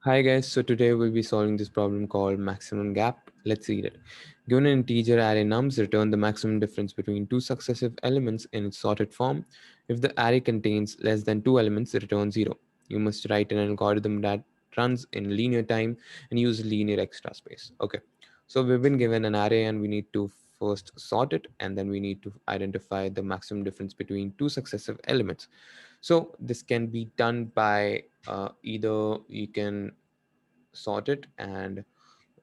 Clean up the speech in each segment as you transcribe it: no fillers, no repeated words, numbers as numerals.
Hi guys, so today we'll be solving this problem called maximum gap. Let's read it. Given an integer array nums, return the maximum difference between two successive elements in its sorted form. If the array contains less than two elements, return 0. You must write an algorithm that runs in linear time and use linear extra space. Okay, so we've been given an array and we need to first sort it, and then we need to identify the maximum difference between two successive elements. So this can be done by either you can sort it and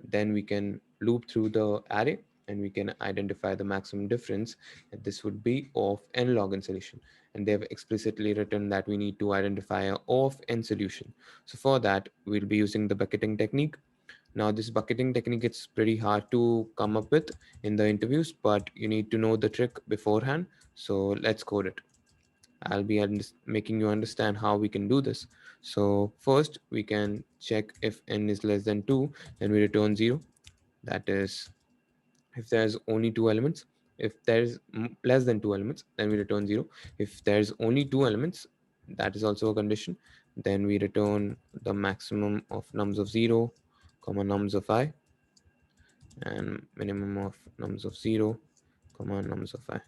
then we can loop through the array and we can identify the maximum difference, and this would be O of n log n solution, and they've explicitly written that we need to identify a O of n solution. So for that we'll be using the bucketing technique. Now this bucketing technique, it's pretty hard to come up with in the interviews, but you need to know the trick beforehand. So let's code it. I'll be making you understand how we can do this. So first we can check if n is less than 2, then we return 0. That is if there's only two elements. If there's less than two elements, then we return 0. If there's only two elements, that is also a condition. Then we return the maximum of nums of 0, comma nums of I, and minimum of nums of 0, comma nums of I.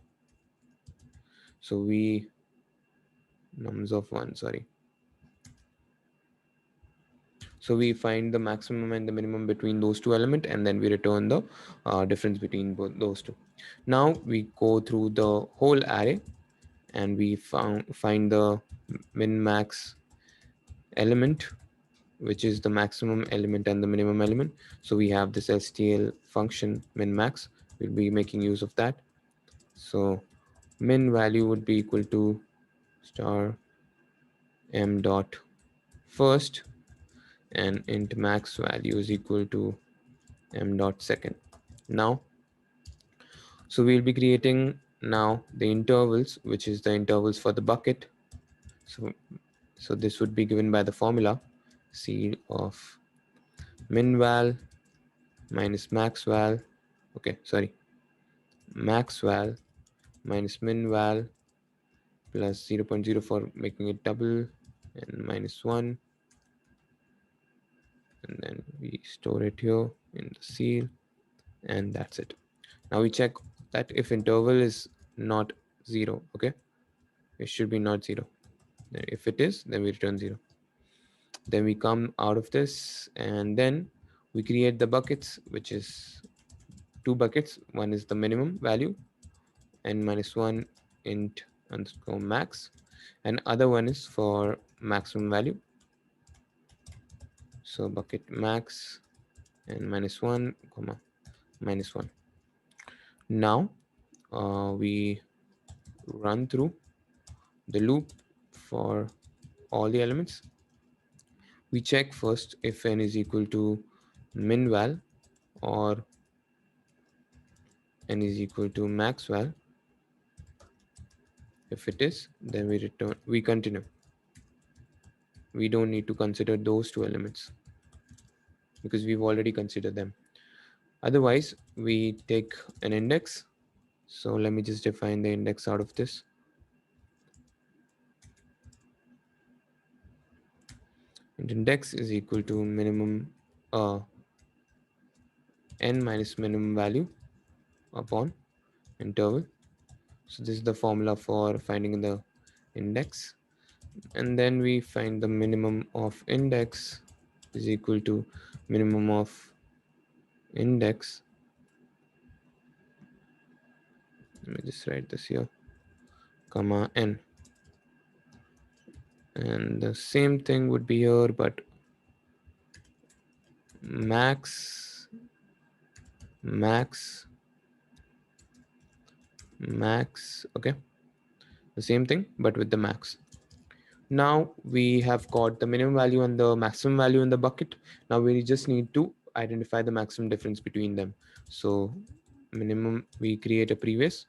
So we nums of 1, sorry. So we find the maximum and the minimum between those two elements, and then we return the difference between both those two. Now we go through the whole array and we find the min max element, which is the maximum element and the minimum element. So we have this STL function min max. We'll be making use of that. So min value would be equal to star m dot first, and int max value is equal to m dot second. Now, so we'll be creating now the intervals, which is the intervals for the bucket. So this would be given by the formula C of min val minus max val. Okay, sorry, max val minus min val plus 0.0 for making it double, and minus 1, and then we store it here in the ceil, and that's it. Now we check that if interval is not 0, okay, it should be not 0. If it is, then we return 0. Then we come out of this and then we create the buckets, which is two buckets. One is the minimum value, n minus 1 int underscore max, and other one is for maximum value. So bucket max and minus 1 comma minus 1. Now we run through the loop for all the elements. We check first if n is equal to min val or n is equal to max val. If it is, then we continue. We don't need to consider those two elements because we've already considered them. Otherwise, we take an index. So let me just define the index out of this. And index is equal to minimum n minus minimum value upon interval. So this is the formula for finding the index. And then we find the minimum of index is equal to minimum of index. Let me just write this here, comma n. And the same thing would be here, but max okay, the same thing but with the max. Now we have got the minimum value and the maximum value in the bucket. Now we just need to identify the maximum difference between them. So minimum, we create a previous,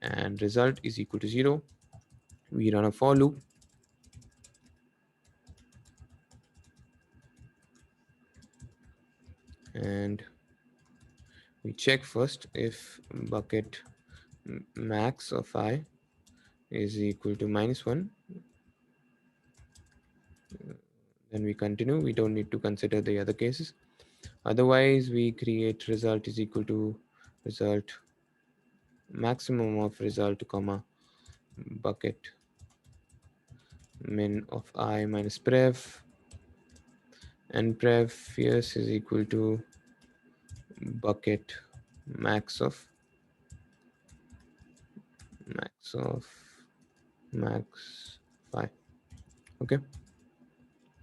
and result is equal to 0. We run a for loop, and we check first if bucket max of I is equal to minus 1, then Then we continue. We don't need to consider the other cases. Otherwise, we create result is equal to result maximum of result comma bucket min of I minus prev, and previous is equal to bucket max of max of max 5. Okay,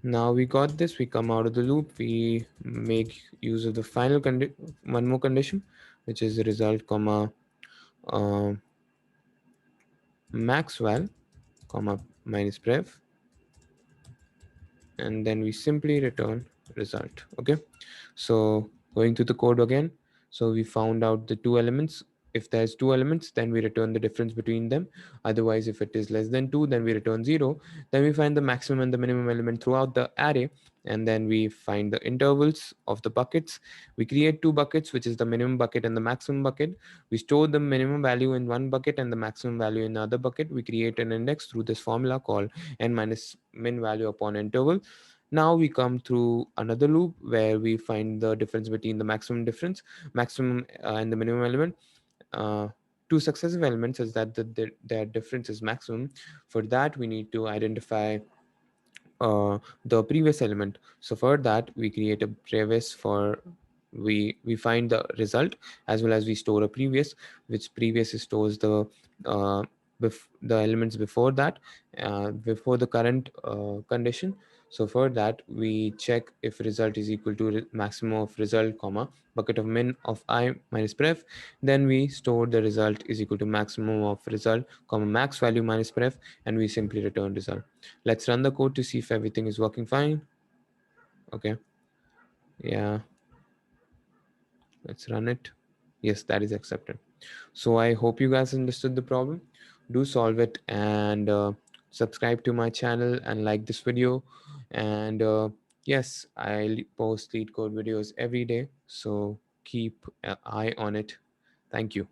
now we got this. We come out of the loop. We make use of the final one more condition, which is the result comma uh, max val comma minus prev, and then we simply return result. Okay, so going to the code again. So we found out the two elements. If there's two elements, then we return the difference between them. Otherwise, if it is less than 2, then we return 0. Then we find the maximum and the minimum element throughout the array, and then we find the intervals of the buckets. We create two buckets, which is the minimum bucket and the maximum bucket. We store the minimum value in one bucket and the maximum value in another bucket. We create an index through this formula called n minus min value upon interval. Now we come through another loop where we find the difference between the maximum and the minimum element. Uh, Two successive elements is that their difference is maximum. For that, we need to identify the previous element. So for that, we create a previous for we find the result, as well as we store a previous, which previous stores uh, the elements before that, before the current condition. So for that, we check if result is equal to maximum of result comma bucket of min of I minus pref. Then we store the result is equal to maximum of result comma max value minus pref, and we simply return result. Let's run the code to see if everything is working fine. Okay, yeah, let's run it. Yes, that is accepted. So I hope you guys understood the problem. Do solve it, and subscribe to my channel and like this video. And yes, I post Leetcode videos every day, so keep an eye on it. Thank you.